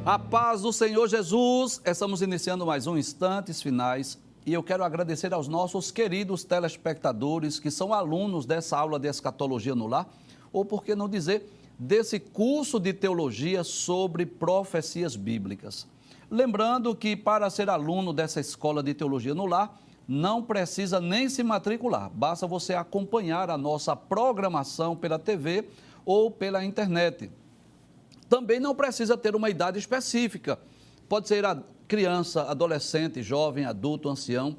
A paz do Senhor Jesus, estamos iniciando mais um Instantes Finais e eu quero agradecer aos nossos queridos telespectadores que são alunos dessa aula de Escatologia no Lar, ou por que não dizer, desse curso de teologia sobre profecias bíblicas. Lembrando que para ser aluno dessa escola de teologia no lar, não precisa nem se matricular, basta você acompanhar a nossa programação pela TV ou pela internet. Também não precisa ter uma idade específica, pode ser a criança, adolescente, jovem, adulto, ancião,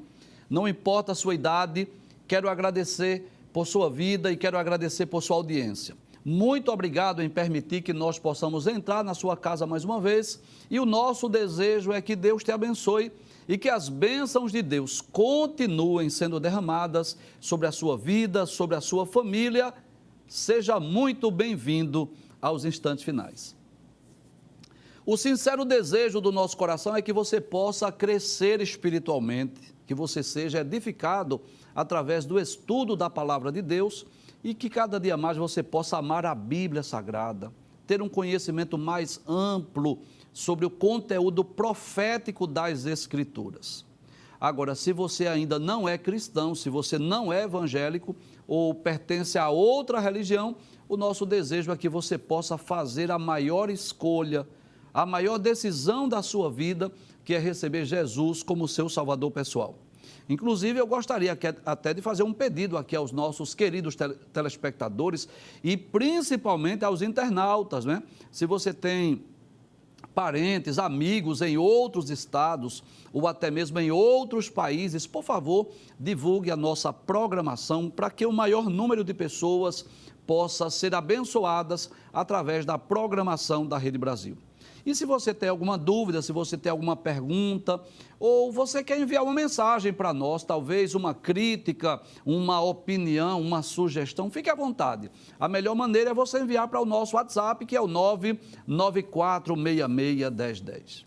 não importa a sua idade. Quero agradecer por sua vida e quero agradecer por sua audiência. Muito obrigado em permitir que nós possamos entrar na sua casa mais uma vez e o nosso desejo é que Deus te abençoe e que as bênçãos de Deus continuem sendo derramadas sobre a sua vida, sobre a sua família. Seja muito bem-vindo aos Instantes Finais. O sincero desejo do nosso coração é que você possa crescer espiritualmente, que você seja edificado através do estudo da Palavra de Deus e que cada dia mais você possa amar a Bíblia Sagrada, ter um conhecimento mais amplo sobre o conteúdo profético das Escrituras. Agora, se você ainda não é cristão, se você não é evangélico ou pertence a outra religião, o nosso desejo é que você possa fazer a maior escolha, a maior decisão da sua vida, que é receber Jesus como seu Salvador pessoal. Inclusive, eu gostaria até de fazer um pedido aqui aos nossos queridos telespectadores e principalmente aos internautas, né? Se você tem parentes, amigos em outros estados ou até mesmo em outros países, por favor, divulgue a nossa programação para que o maior número de pessoas possa ser abençoadas através da programação da Rede Brasil. E se você tem alguma dúvida, se você tem alguma pergunta, ou você quer enviar uma mensagem para nós, talvez uma crítica, uma opinião, uma sugestão, fique à vontade. A melhor maneira é você enviar para o nosso WhatsApp, que é o 994661010.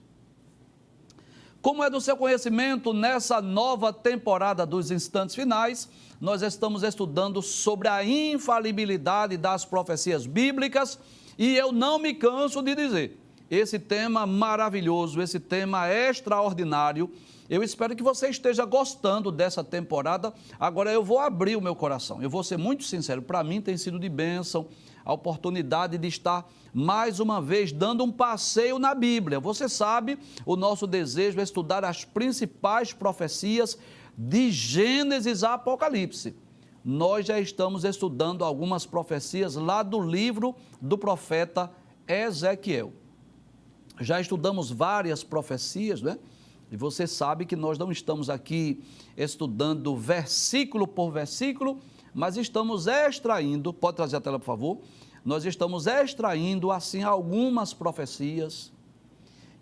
Como é do seu conhecimento, nessa nova temporada dos Instantes Finais, nós estamos estudando sobre a infalibilidade das profecias bíblicas e eu não me canso de dizer, esse tema maravilhoso, esse tema extraordinário, eu espero que você esteja gostando dessa temporada. Agora eu vou abrir o meu coração, eu vou ser muito sincero, para mim tem sido de bênção a oportunidade de estar mais uma vez dando um passeio na Bíblia. Você sabe, o nosso desejo é estudar as principais profecias de Gênesis a Apocalipse. Nós já estamos estudando algumas profecias lá do livro do profeta Ezequiel. Já estudamos várias profecias, né? E você sabe que nós não estamos aqui estudando versículo por versículo, mas estamos extraindo, pode trazer a tela, por favor? Nós estamos extraindo, assim, algumas profecias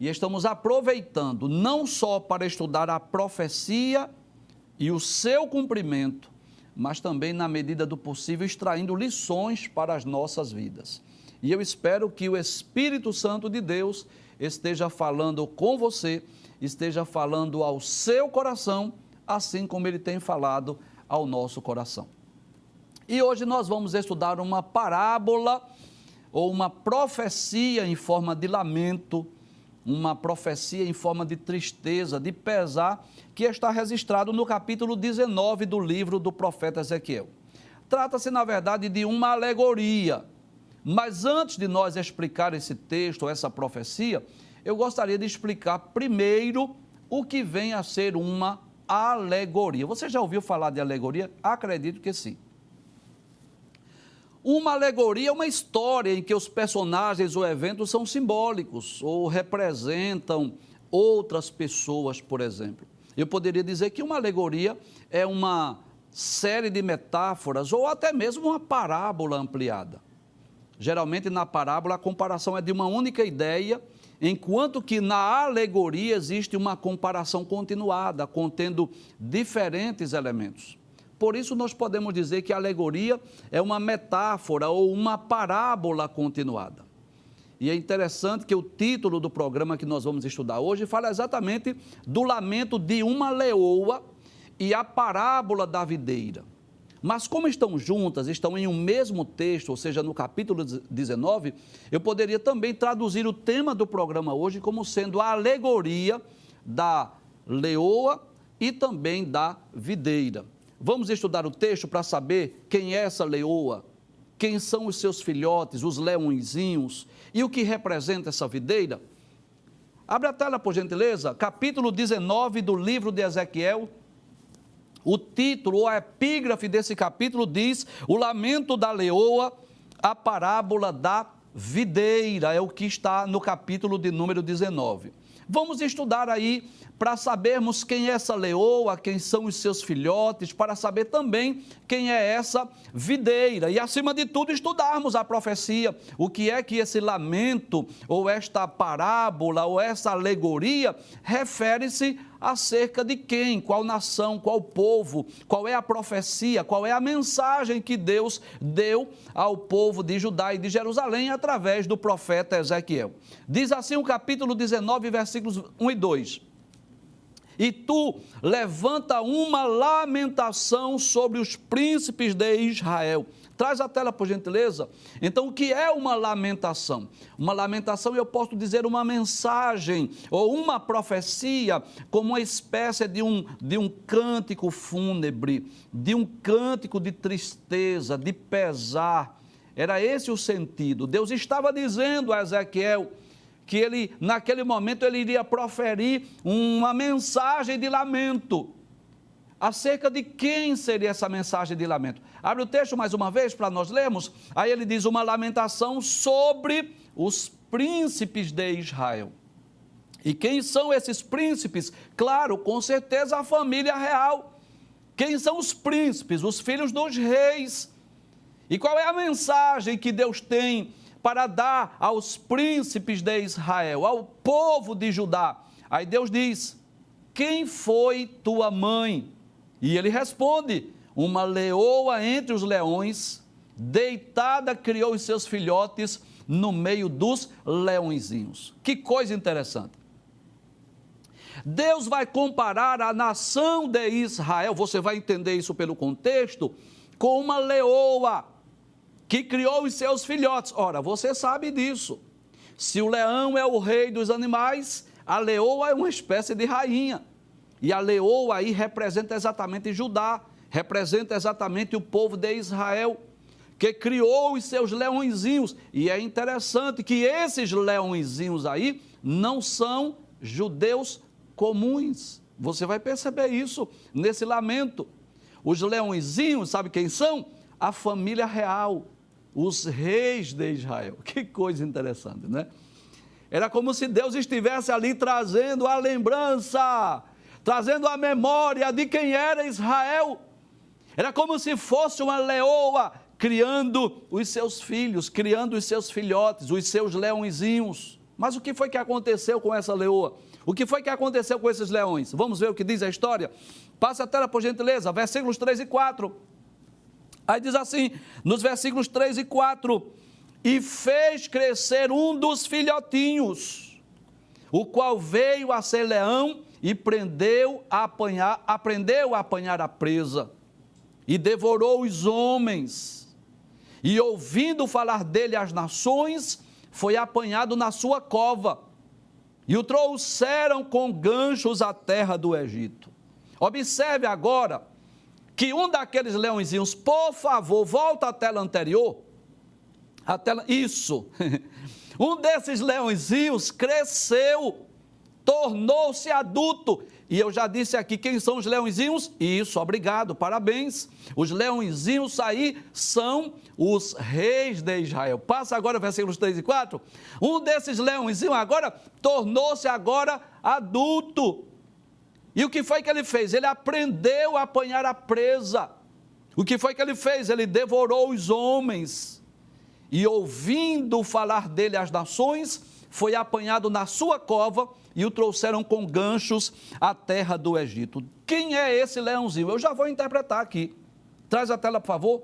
e estamos aproveitando não só para estudar a profecia e o seu cumprimento, mas também, na medida do possível, extraindo lições para as nossas vidas. E eu espero que o Espírito Santo de Deus esteja falando com você, esteja falando ao seu coração, assim como ele tem falado ao nosso coração. E hoje nós vamos estudar uma parábola ou uma profecia em forma de lamento, uma profecia em forma de tristeza, de pesar, que está registrado no capítulo 19 do livro do profeta Ezequiel. Trata-se, na verdade, de uma alegoria. Mas antes de nós explicar esse texto, essa profecia, eu gostaria de explicar primeiro o que vem a ser uma alegoria. Você já ouviu falar de alegoria? Acredito que sim. Uma alegoria é uma história em que os personagens ou eventos são simbólicos ou representam outras pessoas, por exemplo. Eu poderia dizer que uma alegoria é uma série de metáforas ou até mesmo uma parábola ampliada. Geralmente, na parábola, a comparação é de uma única ideia, enquanto que na alegoria existe uma comparação continuada, contendo diferentes elementos. Por isso, nós podemos dizer que a alegoria é uma metáfora ou uma parábola continuada. E é interessante que o título do programa que nós vamos estudar hoje fala exatamente do lamento de uma leoa e a parábola da videira. Mas como estão juntas, estão em um mesmo texto, ou seja, no capítulo 19, eu poderia também traduzir o tema do programa hoje como sendo a alegoria da leoa e também da videira. Vamos estudar o texto para saber quem é essa leoa, quem são os seus filhotes, os leõezinhos, e o que representa essa videira? Abre a tela, por gentileza, capítulo 19 do livro de Ezequiel. O título ou a epígrafe desse capítulo diz: o lamento da leoa, a parábola da videira, é o que está no capítulo de número 19. Vamos estudar aí para sabermos quem é essa leoa, quem são os seus filhotes, para saber também quem é essa videira. E, acima de tudo, estudarmos a profecia, o que é que esse lamento, ou esta parábola, ou essa alegoria, refere-se acerca de quem, qual nação, qual povo, qual é a profecia, qual é a mensagem que Deus deu ao povo de Judá e de Jerusalém através do profeta Ezequiel. Diz assim o capítulo 19, versículos 1 e 2. E tu levanta uma lamentação sobre os príncipes de Israel. Traz a tela, por gentileza. Então, o que é uma lamentação? Uma lamentação, eu posso dizer, uma mensagem ou uma profecia, como uma espécie de um cântico fúnebre, de um cântico de tristeza, de pesar. Era esse o sentido. Deus estava dizendo a Ezequiel que ele, naquele momento, ele iria proferir uma mensagem de lamento. Acerca de quem seria essa mensagem de lamento? Abre o texto mais uma vez para nós lermos. Aí ele diz: uma lamentação sobre os príncipes de Israel. E quem são esses príncipes? Claro, com certeza a família real. Quem são os príncipes? Os filhos dos reis. E qual é a mensagem que Deus tem para dar aos príncipes de Israel, ao povo de Judá? Aí Deus diz: quem foi tua mãe? E ele responde: uma leoa entre os leões, deitada criou os seus filhotes no meio dos leõezinhos. Que coisa interessante. Deus vai comparar a nação de Israel, você vai entender isso pelo contexto, com uma leoa que criou os seus filhotes. Ora, você sabe disso. Se o leão é o rei dos animais, a leoa é uma espécie de rainha. E a leoa aí representa exatamente Judá, representa exatamente o povo de Israel, que criou os seus leõezinhos. E é interessante que esses leõezinhos aí não são judeus comuns. Você vai perceber isso nesse lamento. Os leõezinhos, sabe quem são? A família real, os reis de Israel. Que coisa interessante, né? Era como se Deus estivesse ali trazendo a lembrança, trazendo a memória de quem era Israel. Era como se fosse uma leoa criando os seus filhos, criando os seus filhotes, os seus leõezinhos. Mas o que foi que aconteceu com essa leoa? O que foi que aconteceu com esses leões? Vamos ver o que diz a história? Passa a tela, por gentileza, versículos 3 e 4. Aí diz assim, nos versículos 3 e 4, e fez crescer um dos filhotinhos, o qual veio a ser leão e aprendeu a apanhar a presa, e devorou os homens, e ouvindo falar dele as nações, foi apanhado na sua cova, e o trouxeram com ganchos à terra do Egito. Observe agora que um daqueles leõezinhos, por favor, volta à tela anterior, isso, um desses leõezinhos cresceu, tornou-se adulto. E eu já disse aqui quem são os leõezinhos? Isso, obrigado, parabéns. Os leõezinhos aí são os reis de Israel. Passa agora versículos 3 e 4. Um desses leõezinhos agora tornou-se agora adulto. E o que foi que ele fez? Ele aprendeu a apanhar a presa. O que foi que ele fez? Ele devorou os homens. E ouvindo falar dele as nações, foi apanhado na sua cova e o trouxeram com ganchos à terra do Egito. Quem é esse leãozinho? Eu já vou interpretar aqui. Traz a tela, por favor.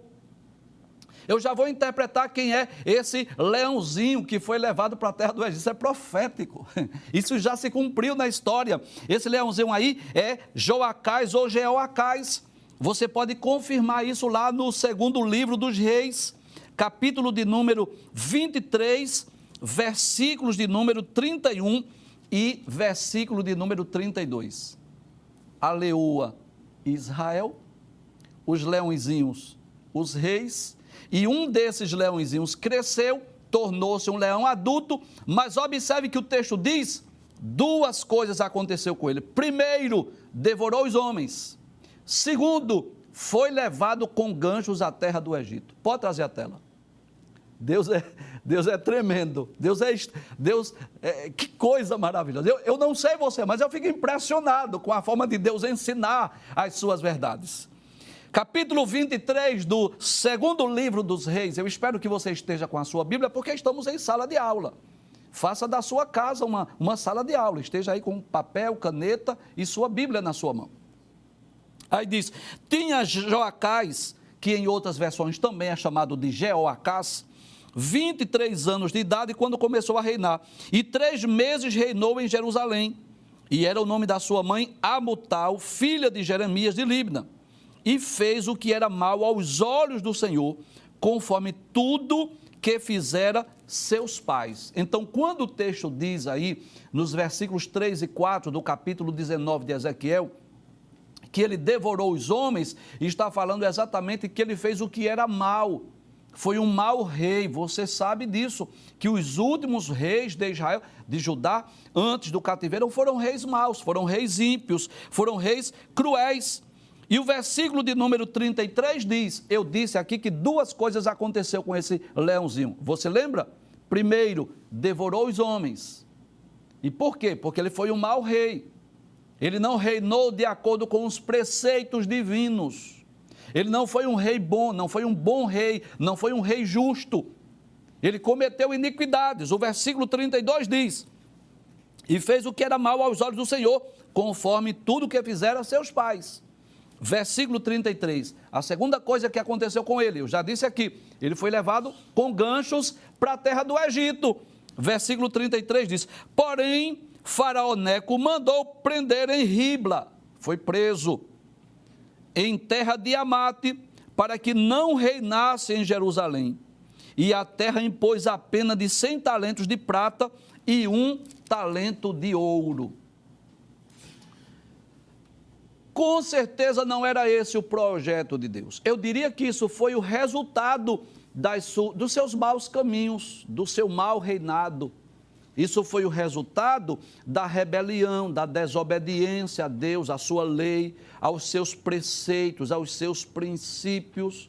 Eu já vou interpretar quem é esse leãozinho que foi levado para a terra do Egito. Isso é profético. Isso já se cumpriu na história. Esse leãozinho aí é Joacás ou Jeoacás. Você pode confirmar isso lá no segundo livro dos Reis, capítulo de número 23, versículos de número 31 e versículo de número 32. A leoa, Israel, os leõezinhos, os reis, e um desses leõezinhos cresceu, tornou-se um leão adulto, mas observe que o texto diz, duas coisas aconteceu com ele. Primeiro, devorou os homens. Segundo, foi levado com ganchos à terra do Egito. Pode trazer a tela. Deus é tremendo. Que coisa maravilhosa. Eu não sei você, mas eu fico impressionado com a forma de Deus ensinar as suas verdades. Capítulo 23 do segundo livro dos Reis. Eu espero que você esteja com a sua Bíblia, porque estamos em sala de aula. Faça da sua casa uma sala de aula. Esteja aí com papel, caneta e sua Bíblia na sua mão. Aí diz, tinha Joacás, que em outras versões também é chamado de Jeoacás, 23 anos de idade quando começou a reinar, e 3 meses reinou em Jerusalém, e era o nome da sua mãe Amutal, filha de Jeremias de Libna, e fez o que era mal aos olhos do Senhor, conforme tudo que fizera seus pais. Então, quando o texto diz aí, nos versículos 3 e 4 do capítulo 19 de Ezequiel, que ele devorou os homens, está falando exatamente que ele fez o que era mal. Foi um mau rei, você sabe disso, que os últimos reis de Israel, de Judá, antes do cativeiro, foram reis maus, foram reis ímpios, foram reis cruéis. E o versículo de número 33 diz, eu disse aqui que duas coisas aconteceu com esse leãozinho. Você lembra? Primeiro, devorou os homens. E por quê? Porque ele foi um mau rei. Ele não reinou de acordo com os preceitos divinos. Ele não foi um rei bom, não foi um bom rei, não foi um rei justo. Ele cometeu iniquidades. O versículo 32 diz, e fez o que era mal aos olhos do Senhor, conforme tudo que fizeram seus pais. Versículo 33, a segunda coisa que aconteceu com ele, eu já disse aqui, ele foi levado com ganchos para a terra do Egito. Versículo 33 diz, porém, Faraó Neco mandou prender em Ribla, foi preso, em terra de Amate, para que não reinasse em Jerusalém. E a terra impôs a pena de 100 talentos de prata e 1 talento de ouro. Com certeza não era esse o projeto de Deus. Eu diria que isso foi o resultado dos seus maus caminhos, do seu mau reinado. Isso foi o resultado da rebelião, da desobediência a Deus, à sua lei, aos seus preceitos, aos seus princípios.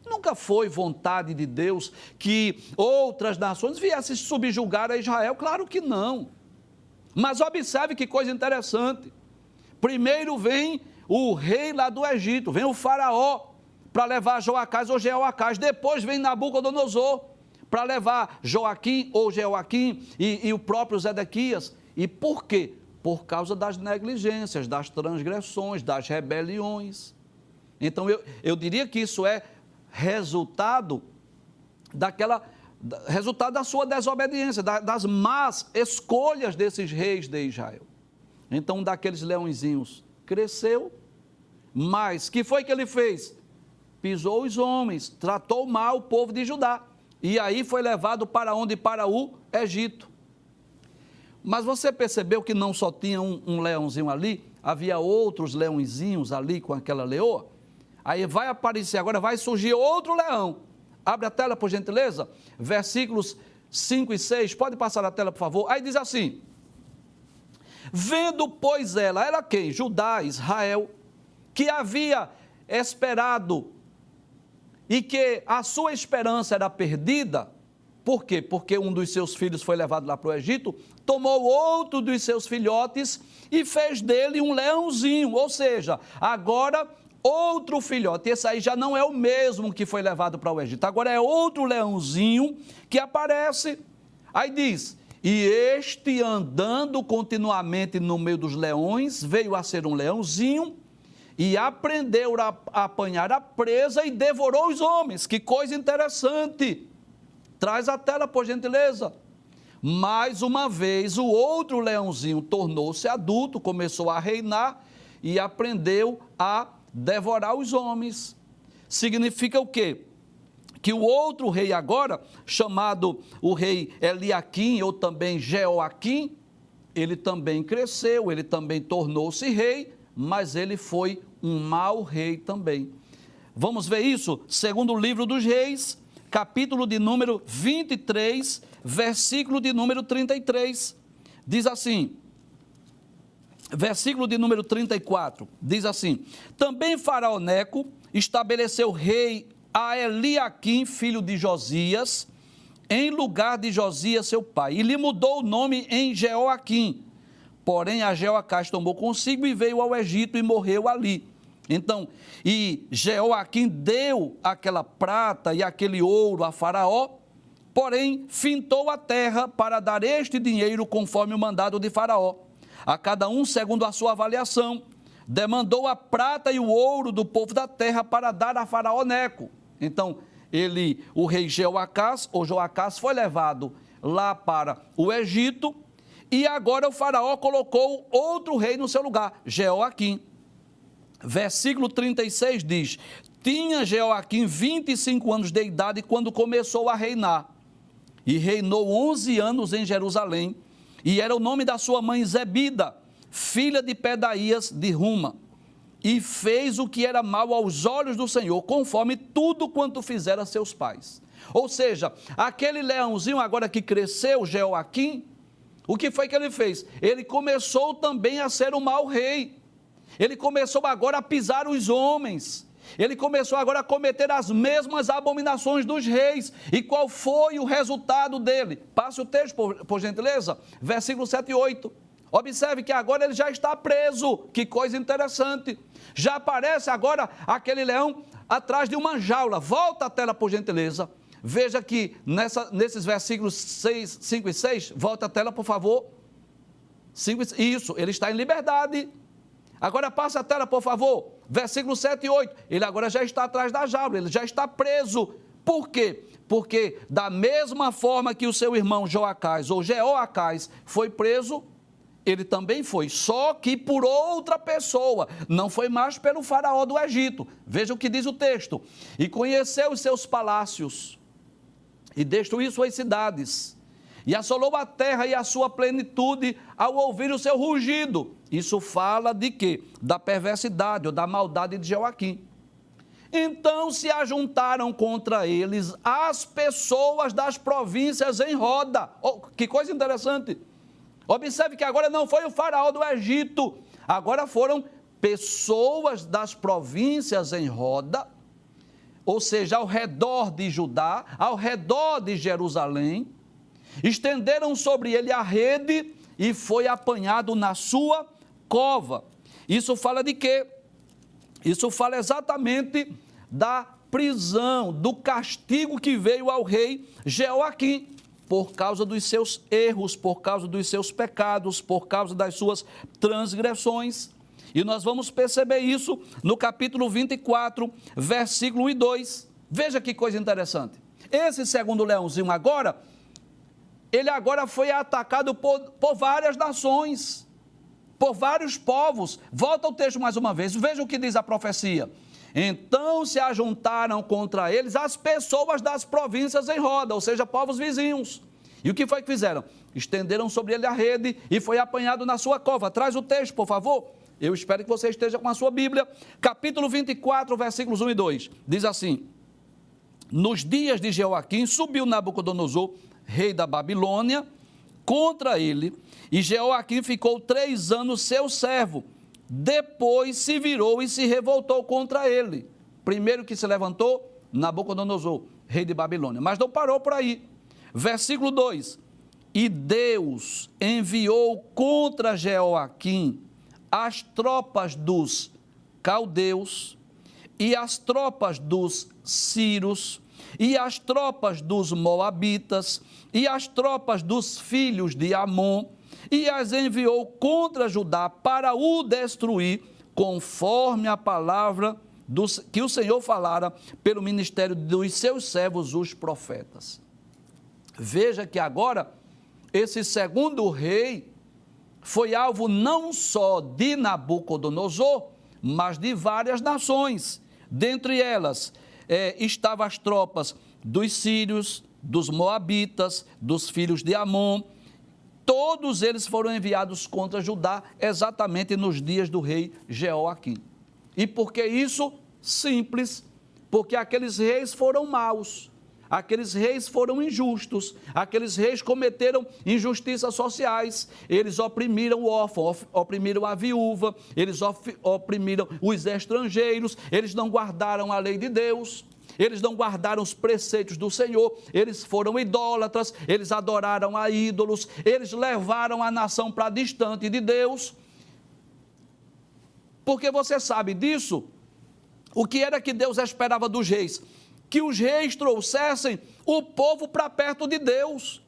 Nunca foi vontade de Deus que outras nações viessem subjugar a Israel, claro que não. Mas observe que coisa interessante. Primeiro vem o rei lá do Egito, vem o faraó para levar Joacás ou Jeoacás, depois vem Nabucodonosor para levar Joaquim ou Jeoaquim e o próprio Zedequias. E por quê? Por causa das negligências, das transgressões, das rebeliões. Então eu diria que isso é resultado da sua desobediência, das más escolhas desses reis de Israel. Então, um daqueles leõezinhos cresceu, mas que foi que ele fez? Pisou os homens, tratou mal o povo de Judá. E aí foi levado para onde? Para o Egito. Mas você percebeu que não só tinha um leãozinho ali, havia outros leõezinhos ali com aquela leoa? Aí vai aparecer, agora vai surgir outro leão. Abre a tela, por gentileza. Versículos 5 e 6. Pode passar a tela, por favor. Aí diz assim, vendo, pois, ela quem? Judá, Israel, que havia esperado e que a sua esperança era perdida. Por quê? Porque um dos seus filhos foi levado lá para o Egito, tomou outro dos seus filhotes e fez dele um leãozinho, ou seja, agora outro filhote. Esse aí já não é o mesmo que foi levado para o Egito, agora é outro leãozinho que aparece. Aí diz, e este andando continuamente no meio dos leões, veio a ser um leãozinho, e aprendeu a apanhar a presa e devorou os homens. Que coisa interessante. Traz a tela, por gentileza. Mais uma vez, o outro leãozinho tornou-se adulto, começou a reinar e aprendeu a devorar os homens. Significa o quê? Que o outro rei agora, chamado o rei Eliaquim, ou também Jeoaquim, ele também cresceu, ele também tornou-se rei, mas ele foi um mau rei também. Vamos ver isso? Segundo o livro dos Reis, capítulo de número 23, versículo de número 33. Diz assim, versículo de número 34, diz assim: também Faraó Neco estabeleceu rei a Eliaquim, filho de Josias, em lugar de Josias, seu pai, e lhe mudou o nome em Jeoaquim. Porém, a Jeoacás tomou consigo e veio ao Egito e morreu ali. Então, e Jeoaquim deu aquela prata e aquele ouro a Faraó, porém, fintou a terra para dar este dinheiro conforme o mandado de Faraó. A cada um segundo a sua avaliação, demandou a prata e o ouro do povo da terra para dar a Faraó Neco. Então, o rei Jeoacás, ou Joacás, foi levado lá para o Egito, e agora o Faraó colocou outro rei no seu lugar, Jeoaquim. Versículo 36 diz: tinha Jeoaquim 25 anos de idade quando começou a reinar, e reinou 11 anos em Jerusalém, e era o nome da sua mãe Zebida, filha de Pedaías de Ruma, e fez o que era mal aos olhos do Senhor, conforme tudo quanto fizera seus pais. Ou seja, aquele leãozinho agora que cresceu, Jeoaquim, o que foi que ele fez? Ele começou também a ser um mau rei. Ele começou agora a pisar os homens. Ele começou agora a cometer as mesmas abominações dos reis. E qual foi o resultado dele? Passe o texto, por gentileza. Versículo 7 e 8. Observe que agora ele já está preso. Que coisa interessante. Já aparece agora aquele leão atrás de uma jaula. Volta a tela, por gentileza. Veja que nesses versículos 5 e 6, volta a tela, por favor. Isso, ele está em liberdade. Agora passa a tela, por favor. Versículo 7 e 8. Ele agora já está atrás da jaula, ele já está preso. Por quê? Porque da mesma forma que o seu irmão Joacás ou Jeoacás foi preso, ele também foi, só que por outra pessoa, não foi mais pelo faraó do Egito. Veja o que diz o texto. E conheceu os seus palácios, e destruiu suas cidades, e assolou a terra e a sua plenitude ao ouvir o seu rugido. Isso fala de quê? Da perversidade ou da maldade de Jeoaquim. Então se ajuntaram contra eles as pessoas das províncias em roda. Oh, que coisa interessante. Observe que agora não foi o faraó do Egito, agora foram pessoas das províncias em roda, ou seja, ao redor de Judá, ao redor de Jerusalém, estenderam sobre ele a rede e foi apanhado na sua cova. Isso fala de quê? Isso fala exatamente da prisão, do castigo que veio ao rei Jeoaquim, por causa dos seus erros, por causa dos seus pecados, por causa das suas transgressões. E nós vamos perceber isso no capítulo 24, versículo 1 e 2. Veja que coisa interessante. Esse segundo leãozinho agora, ele agora foi atacado por várias nações, por vários povos. Volta ao texto mais uma vez, veja o que diz a profecia. Então se ajuntaram contra eles as pessoas das províncias em roda, ou seja, povos vizinhos. E o que foi que fizeram? Estenderam sobre ele a rede e foi apanhado na sua cova. Traz o texto, por favor. Eu espero que você esteja com a sua Bíblia. Capítulo 24, versículos 1 e 2. Diz assim: nos dias de Jeoaquim, subiu Nabucodonosor, rei da Babilônia, contra ele, e Jeoaquim ficou 3 anos seu servo. Depois se virou e se revoltou contra ele. Primeiro que se levantou, Nabucodonosor, rei de Babilônia. Mas não parou por aí. Versículo 2. E Deus enviou contra Jeoaquim as tropas dos caldeus, e as tropas dos sírios, e as tropas dos moabitas, e as tropas dos filhos de Amon, e as enviou contra Judá para o destruir, conforme a palavra que o Senhor falara pelo ministério dos seus servos, os profetas. Veja que agora, esse segundo rei foi alvo não só de Nabucodonosor, mas de várias nações. Dentre elas estavam as tropas dos sírios, dos moabitas, dos filhos de Amon. Todos eles foram enviados contra Judá exatamente nos dias do rei Jeoaquim. E por que isso? Simples, porque aqueles reis foram maus, aqueles reis foram injustos, aqueles reis cometeram injustiças sociais, eles oprimiram o órfão, oprimiram a viúva, eles oprimiram os estrangeiros, eles não guardaram a lei de Deus, eles não guardaram os preceitos do Senhor, eles foram idólatras, eles adoraram a ídolos, eles levaram a nação para distante de Deus. Porque você sabe disso, o que era que Deus esperava dos reis? Que os reis trouxessem o povo para perto de Deus.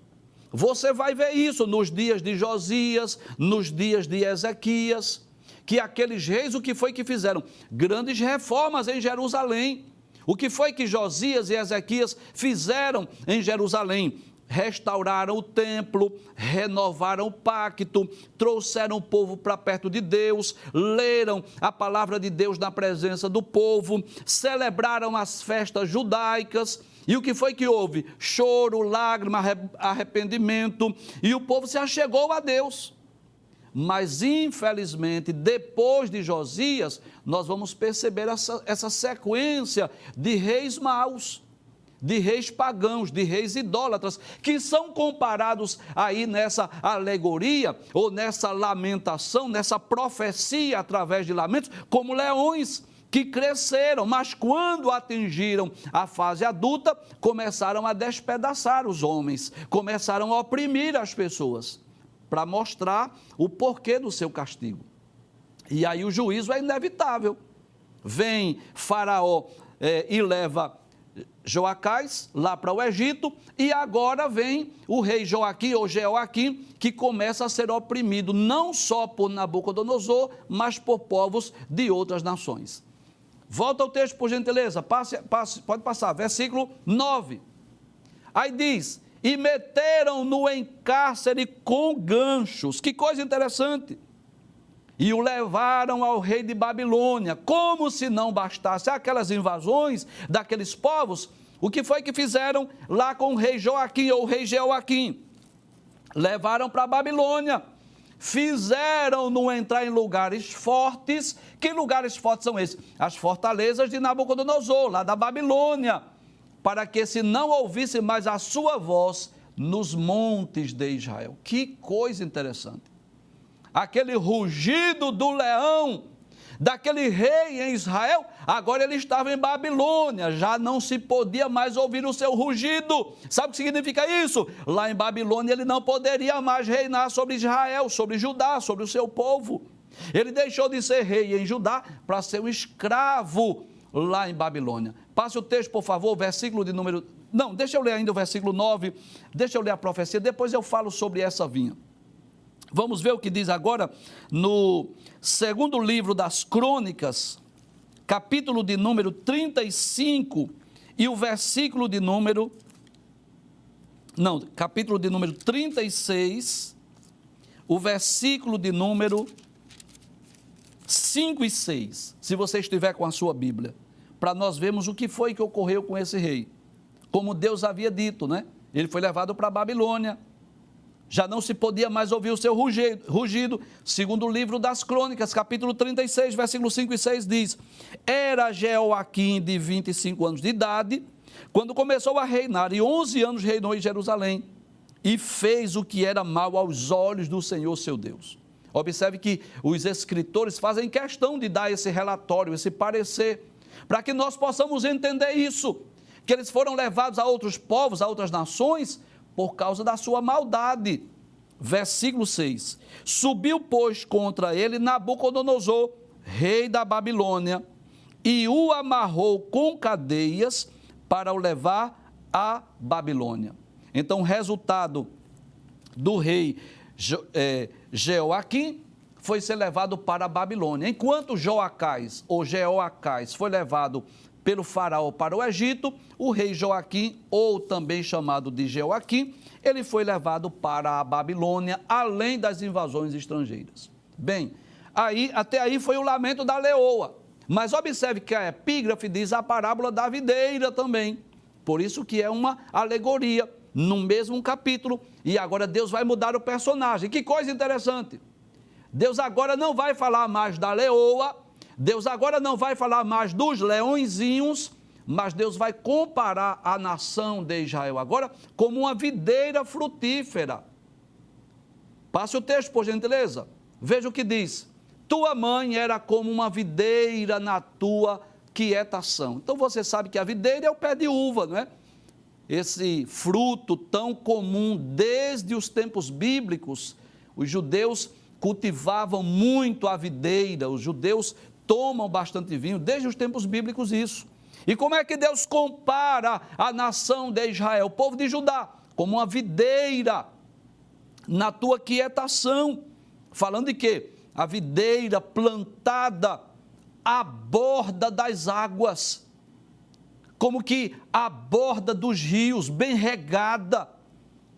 Você vai ver isso nos dias de Josias, nos dias de Ezequias, que aqueles reis, o que foi que fizeram? Grandes reformas em Jerusalém. O que foi que Josias e Ezequias fizeram em Jerusalém? Restauraram o templo, renovaram o pacto, trouxeram o povo para perto de Deus, leram a palavra de Deus na presença do povo, celebraram as festas judaicas. E o que foi que houve? Choro, lágrima, arrependimento, e o povo se achegou a Deus. Mas, infelizmente, depois de Josias, nós vamos perceber essa sequência de reis maus, de reis pagãos, de reis idólatras, que são comparados aí nessa alegoria, ou nessa lamentação, nessa profecia através de lamentos, como leões que cresceram, mas quando atingiram a fase adulta, começaram a despedaçar os homens, começaram a oprimir as pessoas, para mostrar o porquê do seu castigo. E aí o juízo é inevitável. Vem Faraó e leva Joacás lá para o Egito, e agora vem o rei Joaquim ou Jeoaquim, que começa a ser oprimido não só por Nabucodonosor, mas por povos de outras nações. Volta ao texto, por gentileza, pode passar, versículo 9. Aí diz: e meteram-no em cárcere com ganchos. Que coisa interessante. E o levaram ao rei de Babilônia. Como se não bastasse aquelas invasões daqueles povos, o que foi que fizeram lá com o rei Joaquim ou o rei Jeoaquim? Levaram para a Babilônia. Fizeram-no entrar em lugares fortes. Que lugares fortes são esses? As fortalezas de Nabucodonosor, lá da Babilônia, para que se não ouvisse mais a sua voz nos montes de Israel. Que coisa interessante. Aquele rugido do leão, daquele rei em Israel, agora ele estava em Babilônia, já não se podia mais ouvir o seu rugido. Sabe o que significa isso? Lá em Babilônia ele não poderia mais reinar sobre Israel, sobre Judá, sobre o seu povo. Ele deixou de ser rei em Judá para ser um escravo lá em Babilônia. Passe o texto, por favor, versículo de número... Não, deixa eu ler ainda o versículo 9, deixa eu ler a profecia, depois eu falo sobre essa vinha. Vamos ver o que diz agora no segundo livro das Crônicas, capítulo de número 35 e o versículo de número... Não, capítulo de número 36, o versículo de número 5 e 6, se você estiver com a sua Bíblia, para nós vermos o que foi que ocorreu com esse rei. Como Deus havia dito, né? Ele foi levado para a Babilônia, já não se podia mais ouvir o seu rugido. Segundo o livro das Crônicas, capítulo 36, versículos 5 e 6 diz: era Jeoaquim de 25 anos de idade, quando começou a reinar, e 11 anos reinou em Jerusalém, e fez o que era mal aos olhos do Senhor seu Deus. Observe que os escritores fazem questão de dar esse relatório, esse parecer, para que nós possamos entender isso, que eles foram levados a outros povos, a outras nações, por causa da sua maldade. Versículo 6. Subiu, pois, contra ele Nabucodonosor, rei da Babilônia, e o amarrou com cadeias para o levar à Babilônia. Então, o resultado do rei Jeoaquim foi ser levado para a Babilônia. Enquanto Joacás ou Jeoacás foi levado pelo faraó para o Egito, o rei Joaquim, ou também chamado de Jeoaquim, ele foi levado para a Babilônia, além das invasões estrangeiras. Bem, Até aí foi o lamento da leoa. Mas observe que a epígrafe diz a parábola da videira também. Por isso que é uma alegoria no mesmo capítulo. E agora Deus vai mudar o personagem. Que coisa interessante. Deus agora não vai falar mais da leoa, Deus agora não vai falar mais dos leõezinhos, mas Deus vai comparar a nação de Israel agora como uma videira frutífera. Passe o texto, por gentileza. Veja o que diz. Tua mãe era como uma videira na tua quietação. Então você sabe que a videira é o pé de uva, não é? Esse fruto tão comum desde os tempos bíblicos. Os judeus cultivavam muito a videira, os judeus tomam bastante vinho, desde os tempos bíblicos isso. E como é que Deus compara a nação de Israel, o povo de Judá, como uma videira na tua quietação? Falando de quê? A videira plantada à borda das águas, como que à borda dos rios, bem regada.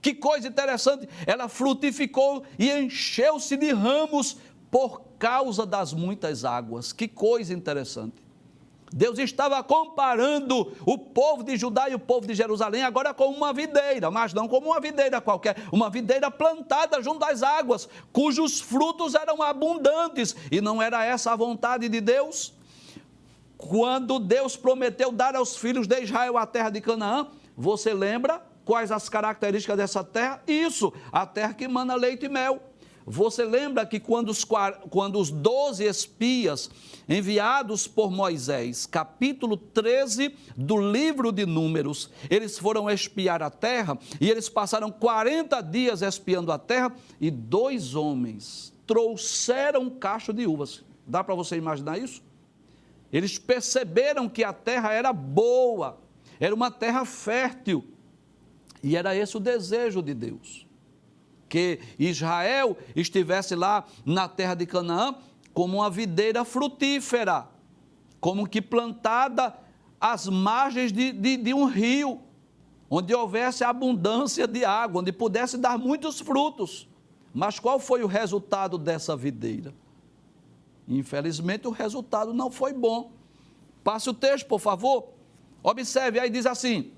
Que coisa interessante, ela frutificou e encheu-se de ramos por causa das muitas águas. Que coisa interessante. Deus estava comparando o povo de Judá e o povo de Jerusalém agora com uma videira, mas não como uma videira qualquer, uma videira plantada junto às águas, cujos frutos eram abundantes. E não era essa a vontade de Deus? Quando Deus prometeu dar aos filhos de Israel a terra de Canaã, você lembra quais as características dessa terra? Isso, a terra que mana leite e mel. Você lembra que quando os 12 espias enviados por Moisés, capítulo 13 do livro de Números, eles foram espiar a terra e eles passaram 40 dias espiando a terra e 2 homens trouxeram um cacho de uvas. Dá para você imaginar isso? Eles perceberam que a terra era boa, era uma terra fértil e era esse o desejo de Deus. Que Israel estivesse lá na terra de Canaã como uma videira frutífera, como que plantada às margens de um rio, onde houvesse abundância de água, onde pudesse dar muitos frutos. Mas qual foi o resultado dessa videira? Infelizmente o resultado não foi bom. Passe o texto, por favor. Observe, aí diz assim: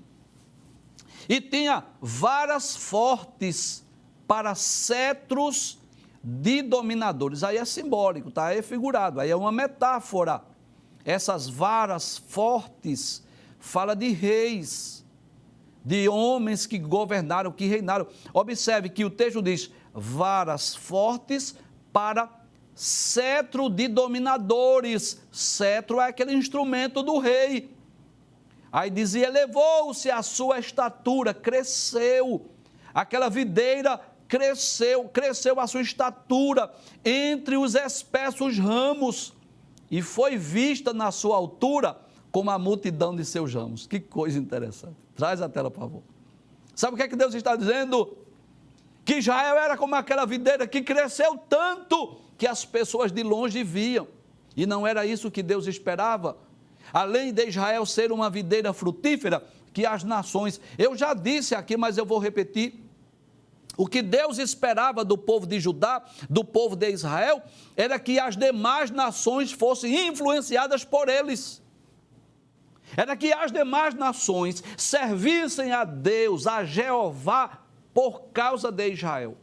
e tinha varas fortes para cetros de dominadores. Aí é simbólico, tá? Aí é figurado, aí é uma metáfora. Essas varas fortes fala de reis, de homens que governaram, que reinaram. Observe que o texto diz varas fortes para cetro de dominadores. Cetro é aquele instrumento do rei. Aí dizia, elevou-se a sua estatura, cresceu. Aquela videira cresceu a sua estatura entre os espessos ramos e foi vista na sua altura como a multidão de seus ramos. Que coisa interessante. Traz a tela, por favor. Sabe o que é que Deus está dizendo? Que Israel era como aquela videira que cresceu tanto que as pessoas de longe viam. E não era isso que Deus esperava. Além de Israel ser uma videira frutífera, que as nações... Eu já disse aqui, mas eu vou repetir. O que Deus esperava do povo de Judá, do povo de Israel, era que as demais nações fossem influenciadas por eles. Era que as demais nações servissem a Deus, a Jeová, por causa de Israel.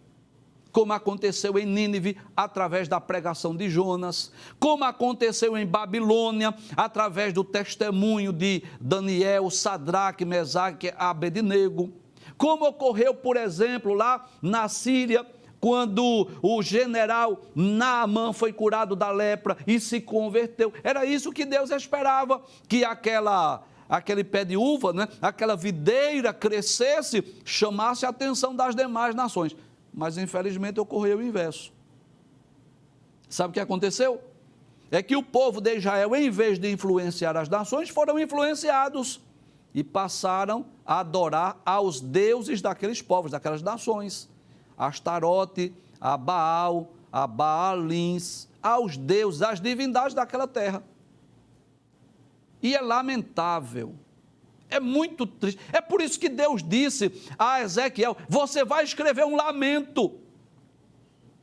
Como aconteceu em Nínive, através da pregação de Jonas, como aconteceu em Babilônia, através do testemunho de Daniel, Sadraque, Mesaque e Abednego, como ocorreu, por exemplo, lá na Síria, quando o general Naamã foi curado da lepra e se converteu. Era isso que Deus esperava, que aquele pé de uva, né, aquela videira crescesse, chamasse a atenção das demais nações. Mas, infelizmente, ocorreu o inverso. Sabe o que aconteceu? É que o povo de Israel, em vez de influenciar as nações, foram influenciados e passaram a adorar aos deuses daqueles povos, daquelas nações. A Astarote, a Baal, a Baalins, aos deuses, às divindades daquela terra. E é lamentável. É muito triste. É por isso que Deus disse a Ezequiel, você vai escrever um lamento.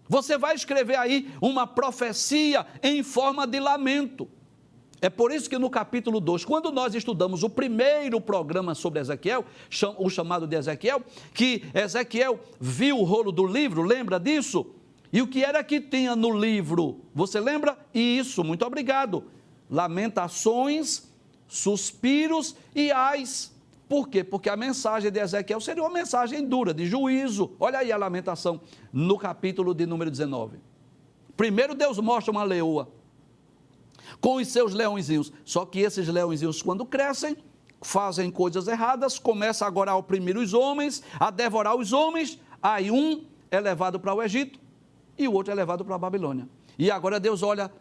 Você vai escrever aí uma profecia em forma de lamento. É por isso que no capítulo 2, quando nós estudamos o primeiro programa sobre Ezequiel, o chamado de Ezequiel, que Ezequiel viu o rolo do livro, lembra disso? E o que era que tinha no livro? Você lembra? Isso, muito obrigado. Lamentações, suspiros e ais. Por quê? Porque a mensagem de Ezequiel seria uma mensagem dura, de juízo. Olha aí a lamentação no capítulo de número 19. Primeiro Deus mostra uma leoa com os seus leõezinhos. Só que esses leõezinhos, quando crescem, fazem coisas erradas, começam agora a oprimir os homens, a devorar os homens. Aí um é levado para o Egito e o outro é levado para a Babilônia. E agora Deus olha,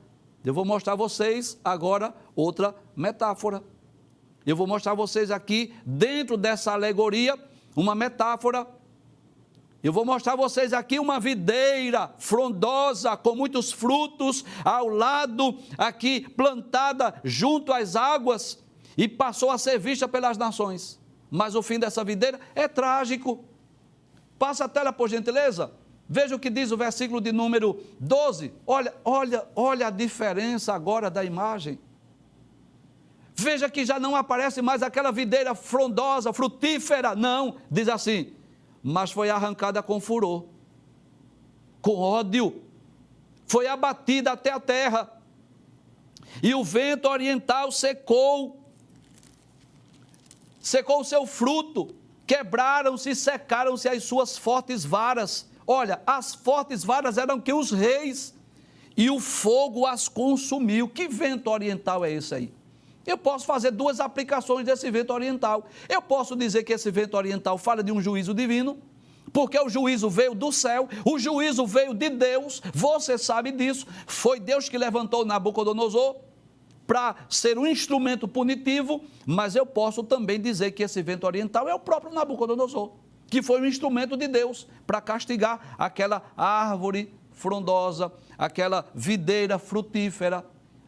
eu vou mostrar a vocês agora outra metáfora. Eu vou mostrar a vocês aqui, dentro dessa alegoria, uma metáfora. Eu vou mostrar a vocês aqui uma videira frondosa, com muitos frutos, ao lado, aqui plantada junto às águas, e passou a ser vista pelas nações. Mas o fim dessa videira é trágico. Passa a tela, por gentileza. Veja o que diz o versículo de número 12. Olha a diferença agora da imagem. Veja que já não aparece mais aquela videira frondosa, frutífera. Não, diz assim, mas foi arrancada com furor, com ódio, foi abatida até a terra, e o vento oriental secou o seu fruto, quebraram-se e secaram-se as suas fortes varas. Olha, as fortes varas eram que os reis, e o fogo as consumiu. Que vento oriental é esse aí? Eu posso fazer duas aplicações desse vento oriental. Eu posso dizer que esse vento oriental fala de um juízo divino, porque o juízo veio do céu, o juízo veio de Deus, você sabe disso. Foi Deus que levantou Nabucodonosor para ser um instrumento punitivo, mas eu posso também dizer que esse vento oriental é o próprio Nabucodonosor, que foi um instrumento de Deus para castigar aquela árvore frondosa, aquela videira frutífera.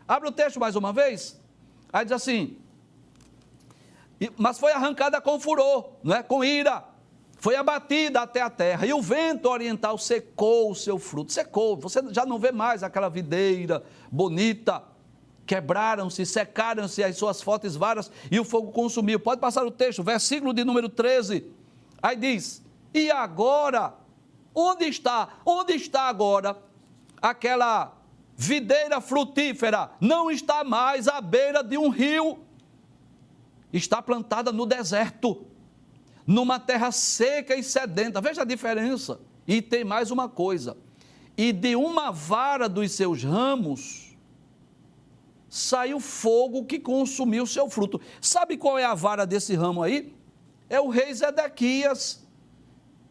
Abre o texto mais uma vez. Aí diz assim, mas foi arrancada com furor, não é? Com ira, foi abatida até a terra, e o vento oriental secou o seu fruto, secou, você já não vê mais aquela videira bonita, quebraram-se, secaram-se as suas fortes varas, e o fogo consumiu. Pode passar o texto, versículo de número 13, aí diz, e agora, onde está agora aquela videira frutífera? Não está mais à beira de um rio, está plantada no deserto, numa terra seca e sedenta. Veja a diferença. E tem mais uma coisa, e de uma vara dos seus ramos saiu fogo que consumiu o seu fruto. Sabe qual é a vara desse ramo aí? É o rei Zedequias,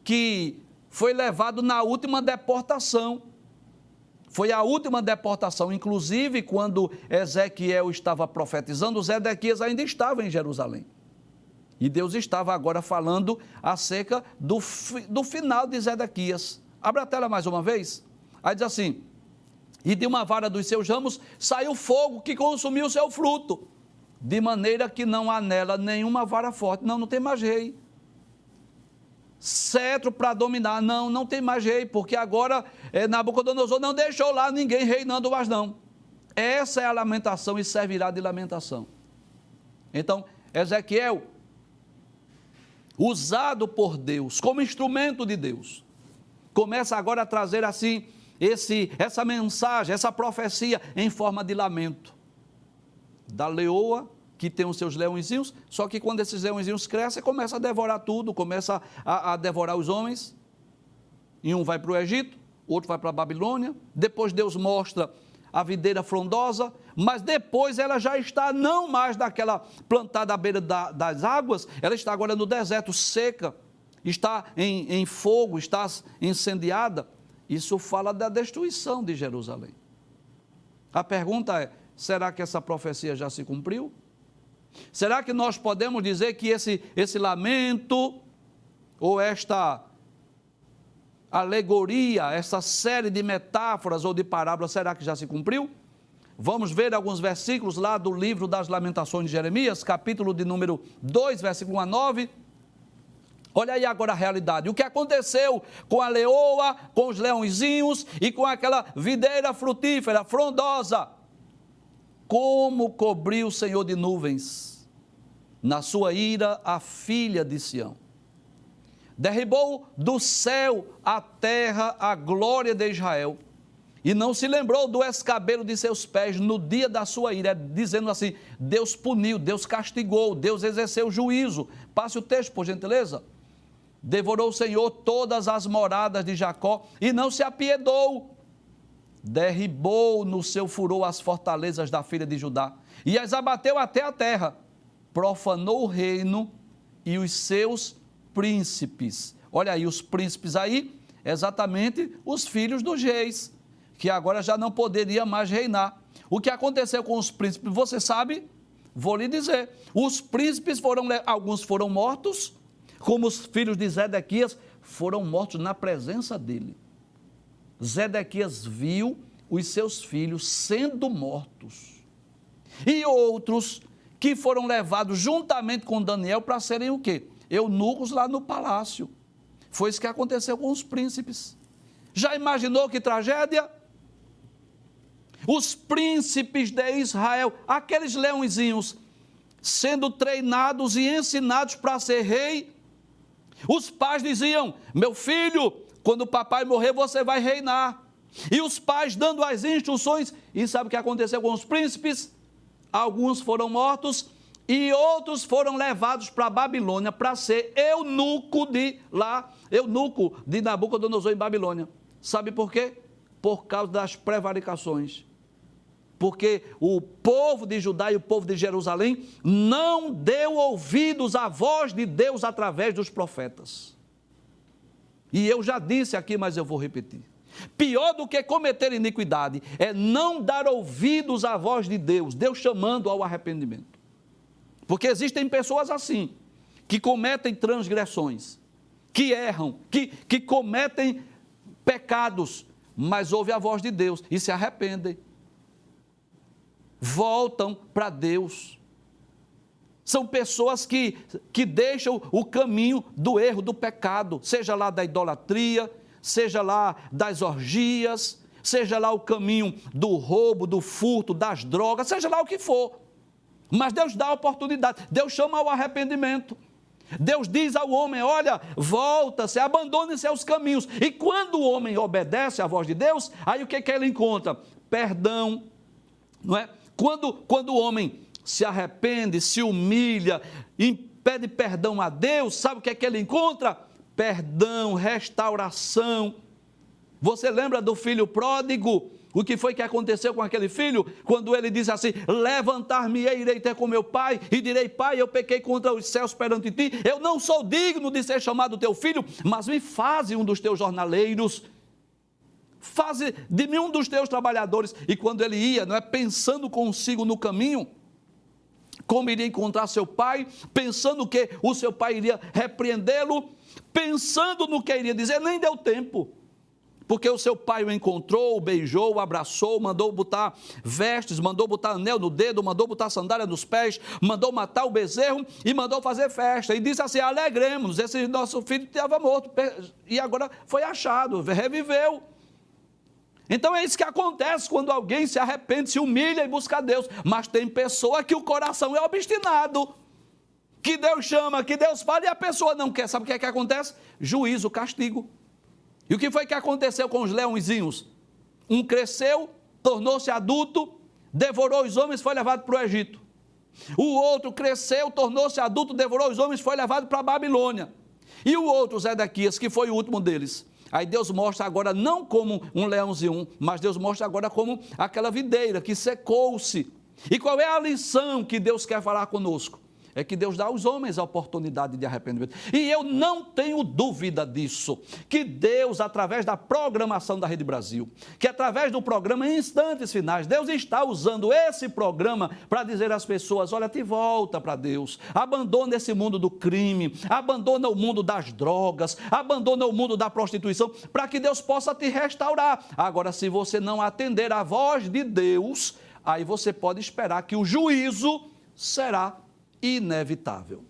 que foi levado na última deportação. Foi a última deportação, inclusive quando Ezequiel estava profetizando, Zedequias ainda estava em Jerusalém. E Deus estava agora falando acerca do final de Zedequias. Abra a tela mais uma vez. Aí diz assim, e de uma vara dos seus ramos saiu fogo que consumiu o seu fruto, de maneira que não há nela nenhuma vara forte. Não tem mais rei. Cetro para dominar, não tem mais rei, porque agora Nabucodonosor não deixou lá ninguém reinando mais não. Essa é a lamentação e servirá de lamentação. Então, Ezequiel, usado por Deus, como instrumento de Deus, começa agora a trazer assim, essa mensagem, essa profecia em forma de lamento. Da leoa, que tem os seus leõezinhos, só que quando esses leõezinhos crescem, começa a devorar tudo, começa a devorar os homens, e um vai para o Egito, outro vai para a Babilônia, depois Deus mostra a videira frondosa, mas depois ela já está não mais daquela plantada à beira das águas, ela está agora no deserto, seca, está em fogo, está incendiada. Isso fala da destruição de Jerusalém. A pergunta é, será que essa profecia já se cumpriu? Será que nós podemos dizer que esse lamento, ou esta alegoria, essa série de metáforas ou de parábolas, será que já se cumpriu? Vamos ver alguns versículos lá do livro das Lamentações de Jeremias, capítulo de número 2, versículo 1 a 9. Olha aí agora a realidade. O que aconteceu com a leoa, com os leõezinhos e com aquela videira frutífera, frondosa? Como cobriu o Senhor de nuvens, na sua ira, a filha de Sião. Derribou do céu à terra a glória de Israel, e não se lembrou do escabelo de seus pés no dia da sua ira, dizendo assim, Deus puniu, Deus castigou, Deus exerceu juízo. Passe o texto, por gentileza. Devorou o Senhor todas as moradas de Jacó e não se apiedou. Derribou no seu furor as fortalezas da filha de Judá e as abateu até a terra. Profanou o reino e os seus príncipes. Olha aí, os príncipes aí, exatamente os filhos dos reis, que agora já não poderia mais reinar. O que aconteceu com os príncipes, você sabe? Vou lhe dizer. Os príncipes alguns foram mortos, como os filhos de Zedequias foram mortos na presença dele. Zedequias viu os seus filhos sendo mortos. E outros que foram levados juntamente com Daniel para serem o quê? Eunucos lá no palácio. Foi isso que aconteceu com os príncipes. Já imaginou que tragédia? Os príncipes de Israel, aqueles leõezinhos, sendo treinados e ensinados para ser rei. Os pais diziam, meu filho, quando o papai morrer, você vai reinar. E os pais dando as instruções. E sabe o que aconteceu com os príncipes? Alguns foram mortos e outros foram levados para a Babilônia para ser eunuco de Nabucodonosor em Babilônia. Sabe por quê? Por causa das prevaricações. Porque o povo de Judá e o povo de Jerusalém não deu ouvidos à voz de Deus através dos profetas. E eu já disse aqui, mas eu vou repetir. Pior do que cometer iniquidade é não dar ouvidos à voz de Deus, Deus chamando ao arrependimento. Porque existem pessoas assim, que cometem transgressões, que erram, que cometem pecados, mas ouvem a voz de Deus e se arrependem. Voltam para Deus. São pessoas que deixam o caminho do erro, do pecado, seja lá da idolatria, seja lá das orgias, seja lá o caminho do roubo, do furto, das drogas, seja lá o que for. Mas Deus dá a oportunidade, Deus chama ao arrependimento. Deus diz ao homem, olha, volta-se, abandone seus caminhos. E quando o homem obedece à voz de Deus, aí o que ele encontra? Perdão, não é? Quando o homem se arrepende, se humilha e pede perdão a Deus, sabe o que ele encontra? Perdão, restauração. Você lembra do filho pródigo? O que foi que aconteceu com aquele filho? Quando ele disse assim, levantar-me-ei, irei ter com meu pai, e direi, pai, eu pequei contra os céus perante ti, eu não sou digno de ser chamado teu filho, mas me faze um dos teus jornaleiros, faze de mim um dos teus trabalhadores. E quando ele ia, não é, pensando consigo no caminho, como iria encontrar seu pai, pensando que o seu pai iria repreendê-lo, pensando no que iria dizer, nem deu tempo, porque o seu pai o encontrou, o beijou, o abraçou, mandou botar vestes, mandou botar anel no dedo, mandou botar sandália nos pés, mandou matar o bezerro e mandou fazer festa, e disse assim, alegremos-nos, esse nosso filho estava morto, e agora foi achado, reviveu. Então é isso que acontece quando alguém se arrepende, se humilha e busca a Deus. Mas tem pessoa que o coração é obstinado, que Deus chama, que Deus fala e a pessoa não quer. Sabe o que é que acontece? Juízo, castigo. E o que foi que aconteceu com os leõezinhos? Um cresceu, tornou-se adulto, devorou os homens e foi levado para o Egito. O outro cresceu, tornou-se adulto, devorou os homens e foi levado para a Babilônia. E o outro, Zedequias, que foi o último deles. Aí Deus mostra agora não como um leãozinho, mas Deus mostra agora como aquela videira que secou-se. E qual é a lição que Deus quer falar conosco? É que Deus dá aos homens a oportunidade de arrependimento. E eu não tenho dúvida disso, que Deus, através da programação da Rede Brasil, que através do programa Instantes Finais, Deus está usando esse programa para dizer às pessoas, olha, te volta para Deus, abandona esse mundo do crime, abandona o mundo das drogas, abandona o mundo da prostituição, para que Deus possa te restaurar. Agora, se você não atender à voz de Deus, aí você pode esperar que o juízo será inevitável.